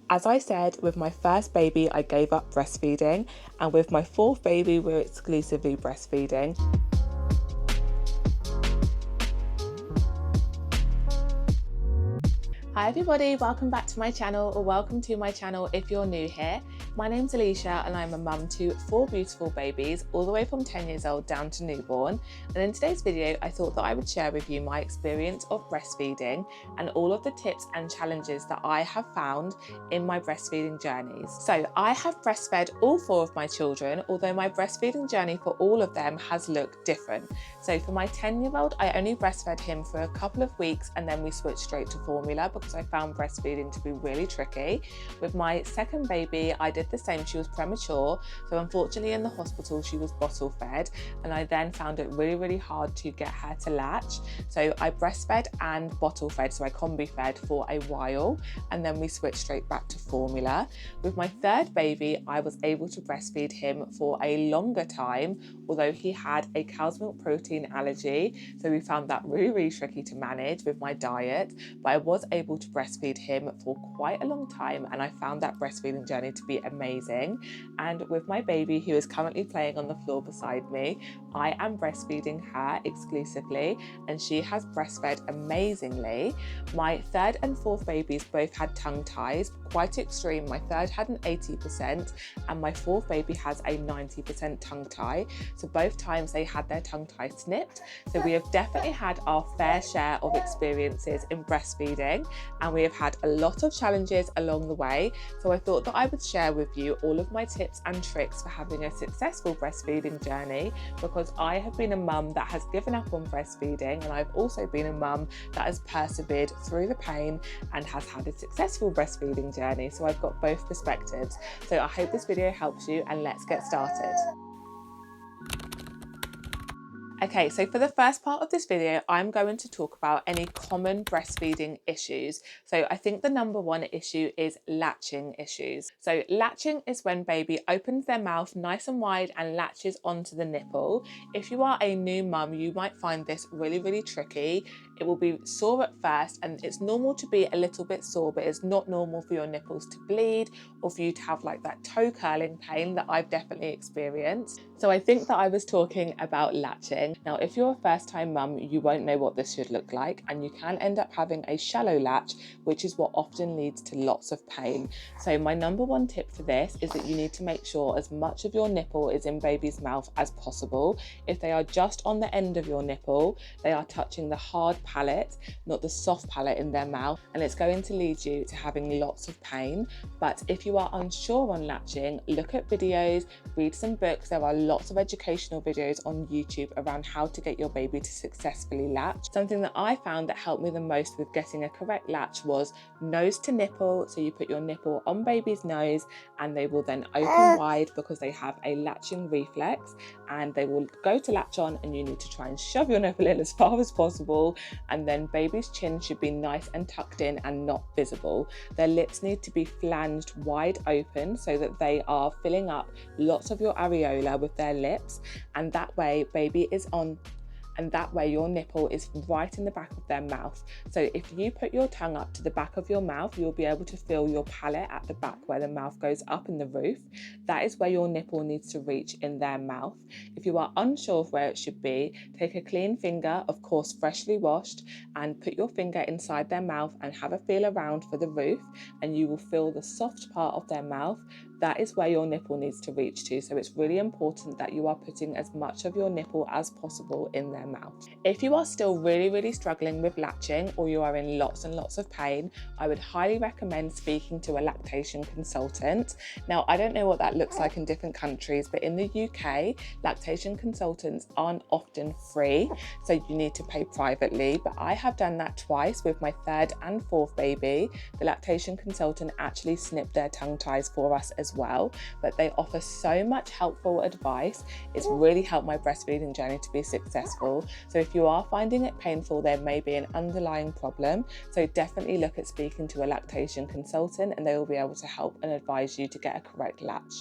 As I said, with my first baby, I gave up breastfeeding, and with my fourth baby, we're exclusively breastfeeding. Hi everybody, welcome back to my channel, or welcome to my channel if you're new here. My name's Alicia and I'm a mum to 4 beautiful babies, all the way from 10 years old down to newborn. And in today's video, I thought that I would share with you my experience of breastfeeding and all of the tips and challenges that I have found in my breastfeeding journeys. So I have breastfed all 4 of my children, although my breastfeeding journey for all of them has looked different. So for my 10-year-old, I only breastfed him for a couple of weeks and then we switched straight to formula because I found breastfeeding to be really tricky. With my second baby, I did the same. She was premature, so unfortunately in the hospital she was bottle fed, and I then found it really hard to get her to latch. So I breastfed and bottle fed, so I combi fed for a while, and then we switched straight back to formula. With my third baby, I was able to breastfeed him for a longer time, although he had a cow's milk protein allergy, so we found that really tricky to manage with my diet, but I was able to breastfeed him for quite a long time, and I found that breastfeeding journey to be amazing. And with my baby, who is currently playing on the floor beside me, I am breastfeeding her exclusively, and she has breastfed amazingly. My third and fourth babies both had tongue ties, quite extreme. My third had an 80% and my fourth baby has a 90% tongue tie. So both times they had their tongue tie snipped. So we have definitely had our fair share of experiences in breastfeeding, and we have had a lot of challenges along the way. So I thought that I would share with you all of my tips and tricks for having a successful breastfeeding journey, because I have been a mum that has given up on breastfeeding, and I've also been a mum that has persevered through the pain and has had a successful breastfeeding journey. So I've got both perspectives. So I hope this video helps you, and let's get started. Okay, so for the first part of this video, I'm going to talk about any common breastfeeding issues. So I think the number one issue is latching issues. So latching is when baby opens their mouth nice and wide and latches onto the nipple. If you are a new mum, you might find this really tricky. It will be sore at first, and it's normal to be a little bit sore, but it's not normal for your nipples to bleed or for you to have like that toe curling pain that I've definitely experienced. So I think that I was talking about latching. Now, if you're a first time mum, you won't know what this should look like, and you can end up having a shallow latch, which is what often leads to lots of pain. So my number one tip for this is that you need to make sure as much of your nipple is in baby's mouth as possible. If they are just on the end of your nipple, they are touching the hard palate, not the soft palate in their mouth, and it's going to lead you to having lots of pain. But if you are unsure on latching, look at videos, read some books. There are lots of educational videos on YouTube around how to get your baby to successfully latch. Something that I found that helped me the most with getting a correct latch was nose to nipple. So you put your nipple on baby's nose and they will then open wide because they have a latching reflex, and they will go to latch on, and you need to try and shove your nipple in as far as possible. And then baby's chin should be nice and tucked in and not visible. Their lips need to be flanged wide open so that they are filling up lots of your areola with their lips, and that way baby is on, and that way your nipple is right in the back of their mouth. So if you put your tongue up to the back of your mouth, you'll be able to feel your palate at the back where the mouth goes up in the roof. That is where your nipple needs to reach in their mouth. If you are unsure of where it should be, take a clean finger, of course freshly washed, and put your finger inside their mouth and have a feel around for the roof, and you will feel the soft part of their mouth. That is where your nipple needs to reach to. So it's really important that you are putting as much of your nipple as possible in their mouth. If you are still really struggling with latching, or you are in lots and lots of pain, I would highly recommend speaking to a lactation consultant. Now, I don't know what that looks like in different countries, but in the UK, lactation consultants aren't often free, so you need to pay privately. But I have done that twice with my third and fourth baby. The lactation consultant actually snipped their tongue ties for us as well, but they offer so much helpful advice. It's really helped my breastfeeding journey to be successful. So if you are finding it painful, there may be an underlying problem. So definitely look at speaking to a lactation consultant, and they will be able to help and advise you to get a correct latch.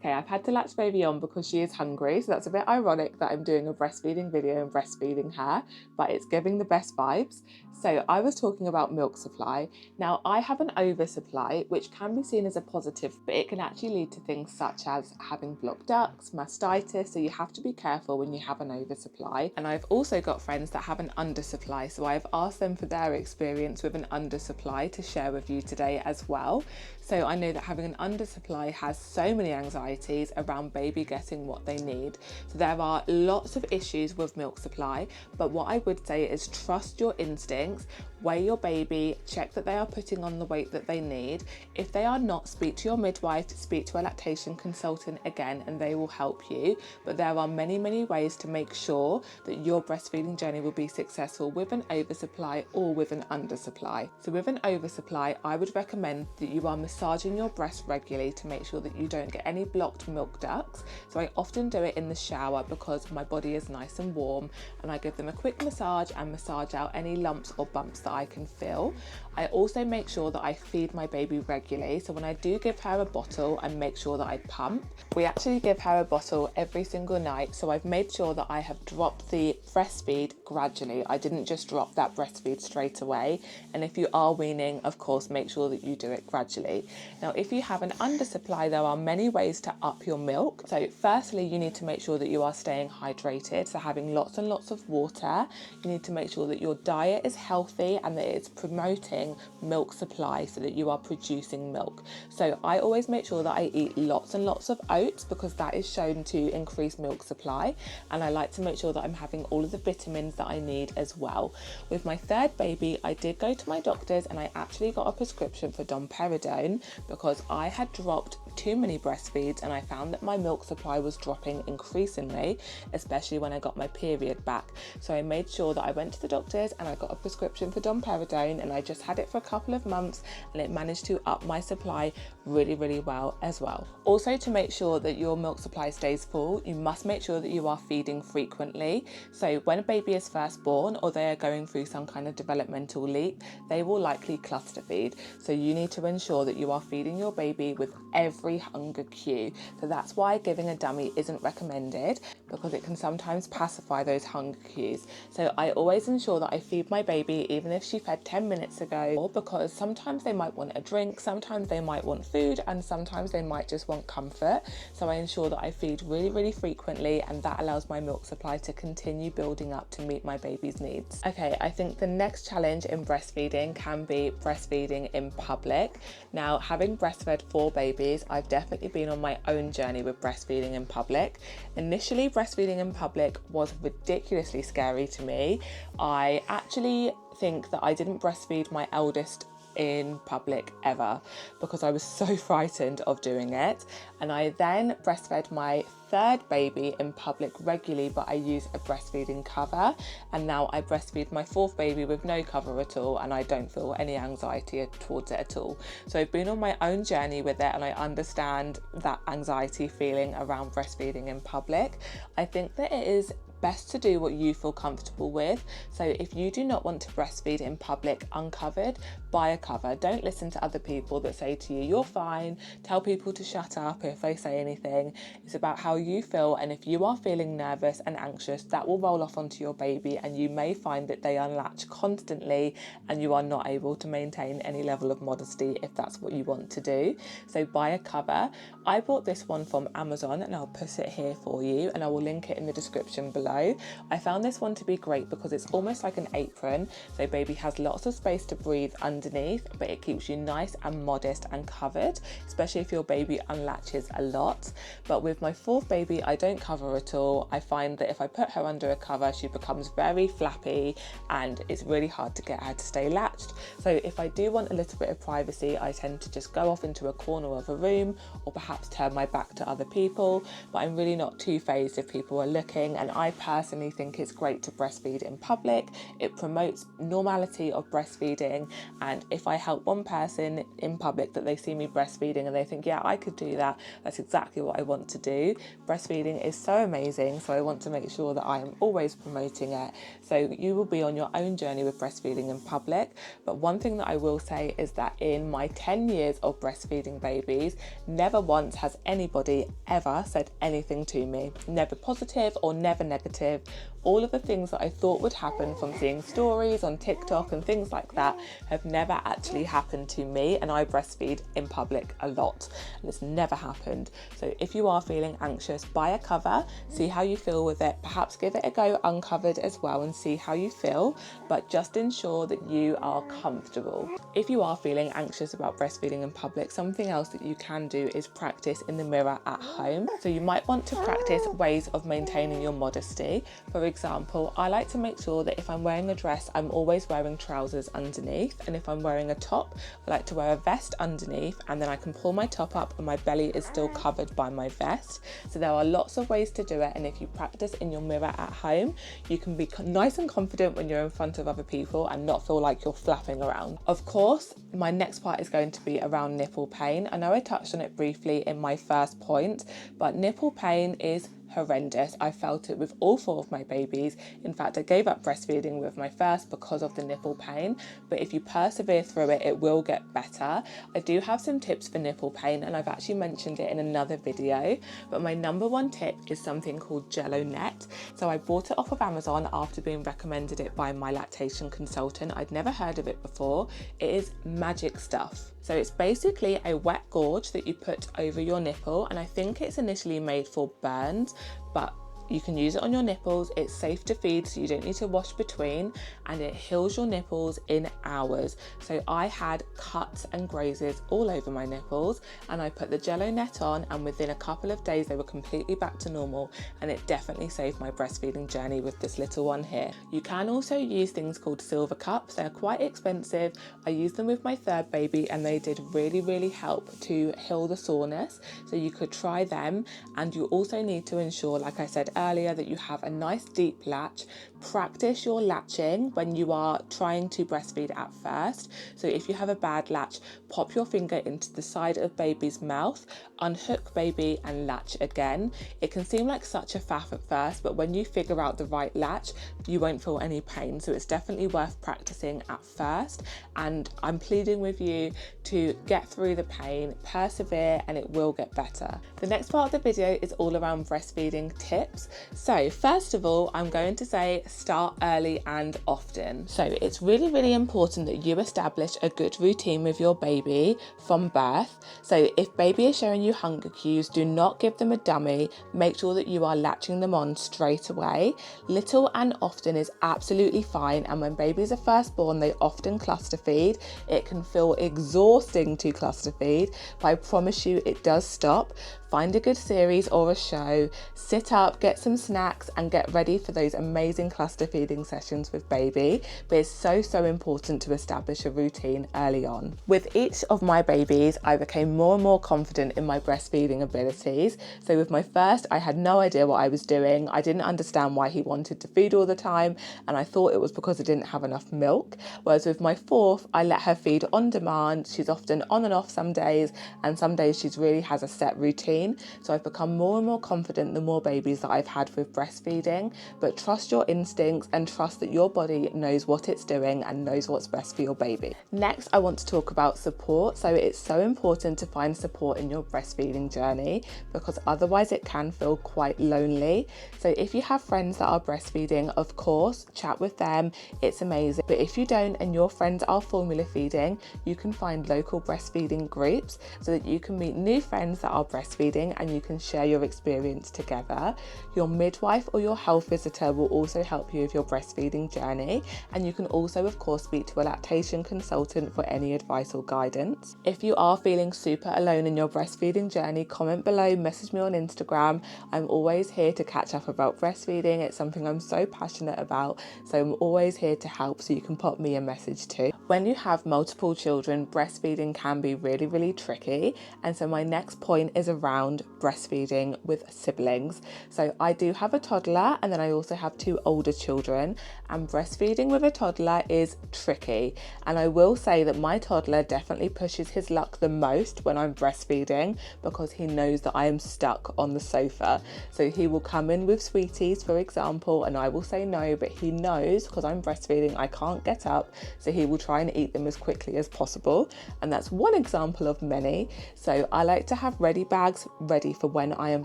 Okay, I've had to latch baby on because she is hungry, so that's a bit ironic that I'm doing a breastfeeding video and breastfeeding her, but it's giving the best vibes. So I was talking about milk supply. Now, I have an oversupply, which can be seen as a positive, but it can actually lead to things such as having blocked ducts, mastitis, so you have to be careful when you have an oversupply. And I've also got friends that have an undersupply, so I've asked them for their experience with an undersupply to share with you today as well. So I know that having an undersupply has so many anxieties around baby getting what they need. So there are lots of issues with milk supply, but what I would say is trust your instincts, weigh your baby, check that they are putting on the weight that they need. If they are not, speak to your midwife, speak to a lactation consultant again, and they will help you. But there are many, many ways to make sure that your breastfeeding journey will be successful with an oversupply or with an undersupply. So with an oversupply, I would recommend that you are massaging your breast regularly to make sure that you don't get any blocked milk ducts. So I often do it in the shower because my body is nice and warm, and I give them a quick massage and massage out any lumps or bumps that I can feel. I also make sure that I feed my baby regularly. So when I do give her a bottle, I make sure that I pump. We actually give her a bottle every single night. So I've made sure that I have dropped the breastfeed gradually. I didn't just drop that breastfeed straight away. And if you are weaning, of course, make sure that you do it gradually. Now, if you have an undersupply, there are many ways to up your milk. So firstly, you need to make sure that you are staying hydrated. So having lots and lots of water. You need to make sure that your diet is healthy and that it's promoting milk supply so that you are producing milk. So I always make sure that I eat lots and lots of oats because that is shown to increase milk supply, and I like to make sure that I'm having all of the vitamins that I need as well. With my third baby, I did go to my doctors and I actually got a prescription for domperidone because I had dropped too many breastfeeds and I found that my milk supply was dropping increasingly, especially when I got my period back. So I made sure that I went to the doctors and I got a prescription for domperidone, and I just had it for a couple of months and it managed to up my supply really, really well as well. Also, to make sure that your milk supply stays full, you must make sure that you are feeding frequently. So when a baby is first born or they are going through some kind of developmental leap, they will likely cluster feed. So you need to ensure that you are feeding your baby with every hunger cue. So that's why giving a dummy isn't recommended, because it can sometimes pacify those hunger cues. So I always ensure that I feed my baby even if she fed 10 minutes ago, because sometimes they might want a drink, sometimes they might want food, and sometimes they might just want comfort. So I ensure that I feed really, really frequently, and that allows my milk supply to continue building up to meet my baby's needs. Okay, I think the next challenge in breastfeeding can be breastfeeding in public. Now, having breastfed 4 babies, I've definitely been on my own journey with breastfeeding in public. Initially, breastfeeding in public was ridiculously scary to me. I actually think that I didn't breastfeed my eldest in public ever because I was so frightened of doing it. And I then breastfed my third baby in public regularly, but I use a breastfeeding cover, and now I breastfeed my 4th baby with no cover at all, and I don't feel any anxiety towards it at all. So I've been on my own journey with it, and I understand that anxiety feeling around breastfeeding in public. I think that it is best to do what you feel comfortable with. So if you do not want to breastfeed in public uncovered, buy a cover. Don't listen to other people that say to you, you're fine. Tell people to shut up if they say anything. It's about how you feel, and if you are feeling nervous and anxious, that will roll off onto your baby, and you may find that they unlatch constantly and you are not able to maintain any level of modesty if that's what you want to do. So buy a cover. I bought this one from Amazon and I'll put it here for you, and I will link it in the description below. I found this one to be great because it's almost like an apron, so baby has lots of space to breathe underneath, but it keeps you nice and modest and covered, especially if your baby unlatches a lot. But with my 4th baby, I don't cover at all. I find that if I put her under a cover, she becomes very flappy and it's really hard to get her to stay latched. So if I do want a little bit of privacy, I tend to just go off into a corner of a room or perhaps turn my back to other people, but I'm really not too fazed if people are looking. And I personally think it's great to breastfeed in public. It promotes normality of breastfeeding, and if I help one person in public that they see me breastfeeding and they think, yeah, I could do that, that's exactly what I want to do. Breastfeeding is so amazing, so I want to make sure that I am always promoting it. So you will be on your own journey with breastfeeding in public, but one thing that I will say is that in my 10 years of breastfeeding babies, never once has anybody ever said anything to me, never positive or never negative. All of the things that I thought would happen from seeing stories on TikTok and things like that have never actually happened to me, and I breastfeed in public a lot and it's never happened. So if you are feeling anxious, buy a cover, see how you feel with it, perhaps give it a go uncovered as well and see how you feel, but just ensure that you are comfortable. If you are feeling anxious about breastfeeding in public, something else that you can do is practice in the mirror at home. So you might want to practice ways of maintaining your modesty. For example, I like to make sure that if I'm wearing a dress, I'm always wearing trousers underneath, and if I'm wearing a top, I like to wear a vest underneath, and then I can pull my top up and my belly is still covered by my vest. So there are lots of ways to do it, and if you practice in your mirror at home, you can be nice and confident when you're in front of other people and not feel like you're flapping around. Of course, my next part is going to be around nipple pain. I know I touched on it briefly in my first point, but nipple pain is horrendous. I felt it with all 4 of my babies. In fact, I gave up breastfeeding with my first because of the nipple pain, but if you persevere through it, it will get better. I do have some tips for nipple pain, and I've actually mentioned it in another video, but my number 1 tip is something called Jello Net. So I bought it off of Amazon after being recommended it by my lactation consultant. I'd never heard of it before. It is magic stuff. So it's basically a wet gauze that you put over your nipple, and I think it's initially made for burns, but you can use it on your nipples. It's safe to feed, so you don't need to wash between, and it heals your nipples in hours. So I had cuts and grazes all over my nipples, and I put the Jello Net on, and within a couple of days they were completely back to normal, and it definitely saved my breastfeeding journey with this little one here. You can also use things called silver cups. They're quite expensive. I used them with my 3rd baby and they did really help to heal the soreness, so you could try them. And you also need to ensure, like I said earlier, that you have a nice deep latch. Practice your latching when you are trying to breastfeed at first. So if you have a bad latch, pop your finger into the side of baby's mouth, unhook baby and latch again. It can seem like such a faff at first, but when you figure out the right latch, you won't feel any pain. So it's definitely worth practicing at first, and I'm pleading with you to get through the pain, persevere, and it will get better. The next part of the video is all around breastfeeding tips. So first of all, I'm going to say start early and often. So it's really important that you establish a good routine with your baby from birth. So if baby is showing you hunger cues, do not give them a dummy. Make sure that you are latching them on straight away. Little and often is absolutely fine, and when babies are first born, they often cluster feed. It can feel exhausting to cluster feed, but I promise you it does stop. Find a good series or a show, sit up, get some snacks, and get ready for those amazing cluster feeding sessions with baby. But it's so important to establish a routine early on. With each of my babies, I became more and more confident in my breastfeeding abilities. So with my first, I had no idea what I was doing. I didn't understand why he wanted to feed all the time, and I thought it was because I didn't have enough milk. Whereas with my 4th, I let her feed on demand. She's often on and off some days, and some days she really has a set routine. So I've become more and more confident the more babies that I've had with breastfeeding. But trust your instincts and trust that your body knows what it's doing and knows what's best for your baby. Next, I want to talk about support. So it's so important to find support in your breastfeeding journey, because otherwise it can feel quite lonely. So if you have friends that are breastfeeding, of course, chat with them. It's amazing. But if you don't and your friends are formula feeding, you can find local breastfeeding groups so that you can meet new friends that are breastfeeding and you can share your experience together. Your midwife or your health visitor will also help you with your breastfeeding journey, and you can also of course speak to a lactation consultant for any advice or guidance. If you are feeling super alone in your breastfeeding journey, comment below, message me on Instagram. I'm always here to catch up about breastfeeding. It's something I'm so passionate about, so I'm always here to help, so you can pop me a message too. When you have multiple children, breastfeeding can be really tricky, and so my next point is around breastfeeding with siblings. So I do have a toddler, and then I also have 2 older children, and breastfeeding with a toddler is tricky. And I will say that my toddler definitely pushes his luck the most when I'm breastfeeding, because he knows that I am stuck on the sofa. So he will come in with sweeties, for example, and I will say no, but he knows because I'm breastfeeding I can't get up, so he will try and eat them as quickly as possible. And that's one example of many. So I like to have ready bags ready for when I am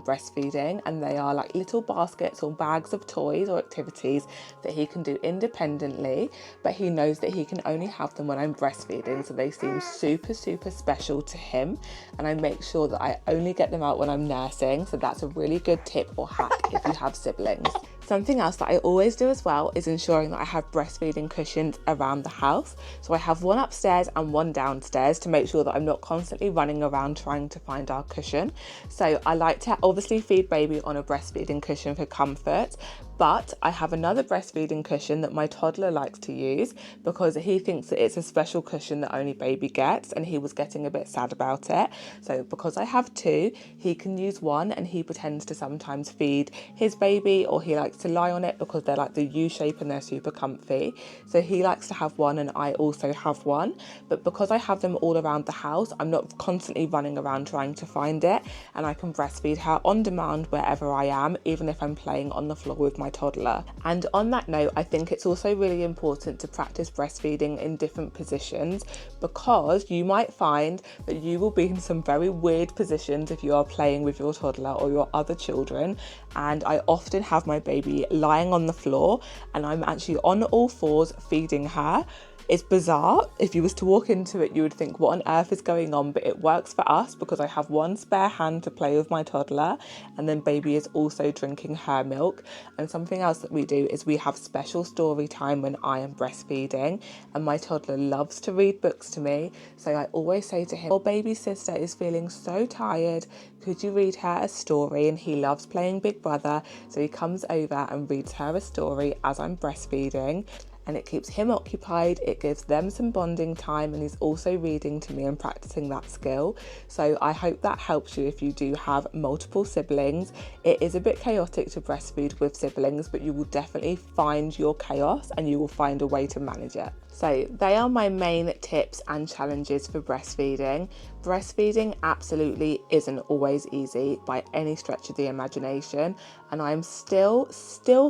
breastfeeding, and they are like little baskets or bags of toys or activities that he can do independently, but he knows that he can only have them when I'm breastfeeding, so they seem super special to him. And I make sure that I only get them out when I'm nursing, so that's a really good tip or hack if you have siblings. Something else that I always do as well is ensuring that I have breastfeeding cushions around the house. So I have one upstairs and one downstairs to make sure that I'm not constantly running around trying to find our cushion. So I like to obviously feed baby on a breastfeeding cushion for comfort, but I have another breastfeeding cushion that my toddler likes to use because he thinks that it's a special cushion that only baby gets, and he was getting a bit sad about it. So because I have 2, he can use one, and he pretends to sometimes feed his baby, or he likes to lie on it because they're like the U shape and they're super comfy. So he likes to have one, and I also have one. But because I have them all around the house, I'm not constantly running around trying to find it, and I can breastfeed her on demand wherever I am, even if I'm playing on the floor with my toddler. And on that note, I think it's also really important to practice breastfeeding in different positions, because you might find that you will be in some very weird positions if you are playing with your toddler or your other children. And I often have my baby lying on the floor and I'm actually on all fours feeding her. It's bizarre. If you was to walk into it, you would think, what on earth is going on? But it works for us because I have one spare hand to play with my toddler, and then baby is also drinking her milk. And something else that we do is we have special story time when I am breastfeeding, and my toddler loves to read books to me. So I always say to him, your baby sister is feeling so tired. Could you read her a story? And he loves playing Big Brother. So he comes over and reads her a story as I'm breastfeeding. And it keeps him occupied, it gives them some bonding time, and he's also reading to me and practicing that skill. So I hope that helps you if you do have multiple siblings. It is a bit chaotic to breastfeed with siblings, but you will definitely find your chaos and you will find a way to manage it. So they are my main tips and challenges for breastfeeding. Breastfeeding absolutely isn't always easy by any stretch of the imagination, and I'm still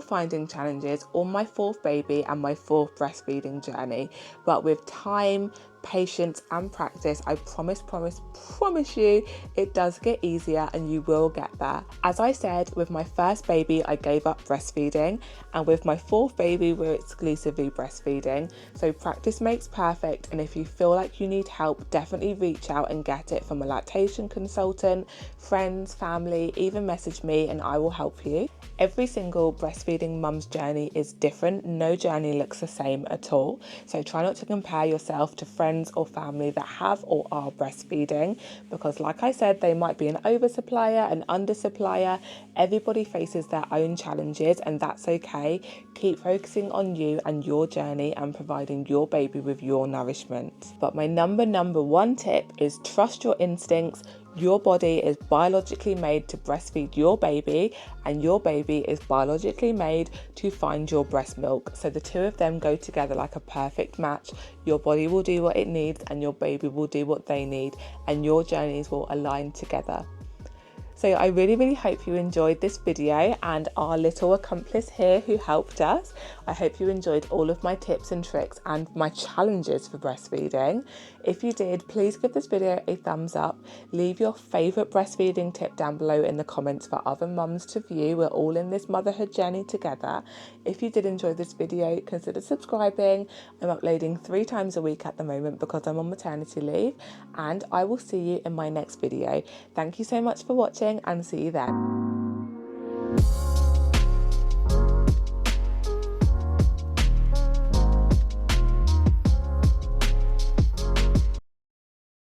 finding challenges on my 4th baby and my 4th breastfeeding journey. But with time, patience and practice, I promise you, it does get easier and you will get there. As I said, with my 1st baby, I gave up breastfeeding, and with my 4th baby, we're exclusively breastfeeding. So practice makes perfect, and if you feel like you need help, definitely reach out and get it from a lactation consultant, friends, family, even message me and I will help you. Every single breastfeeding mum's journey is different. No journey looks the same at all. So try not to compare yourself to friends or family that have or are breastfeeding, because like I said, they might be an oversupplier, an undersupplier. Everybody faces their own challenges, and that's okay. Keep focusing on you and your journey and providing your baby with your nourishment. But my number 1 tip is trust your instincts. Your body is biologically made to breastfeed your baby, and your baby is biologically made to find your breast milk. So the two of them go together like a perfect match. Your body will do what it needs and your baby will do what they need, and your journeys will align together. So I really hope you enjoyed this video and our little accomplice here who helped us. I hope you enjoyed all of my tips and tricks and my challenges for breastfeeding. If you did, please give this video a thumbs up. Leave your favourite breastfeeding tip down below in the comments for other mums to view. We're all in this motherhood journey together. If you did enjoy this video, consider subscribing. I'm uploading 3 times a week at the moment because I'm on maternity leave, and I will see you in my next video. Thank you so much for watching and see you then.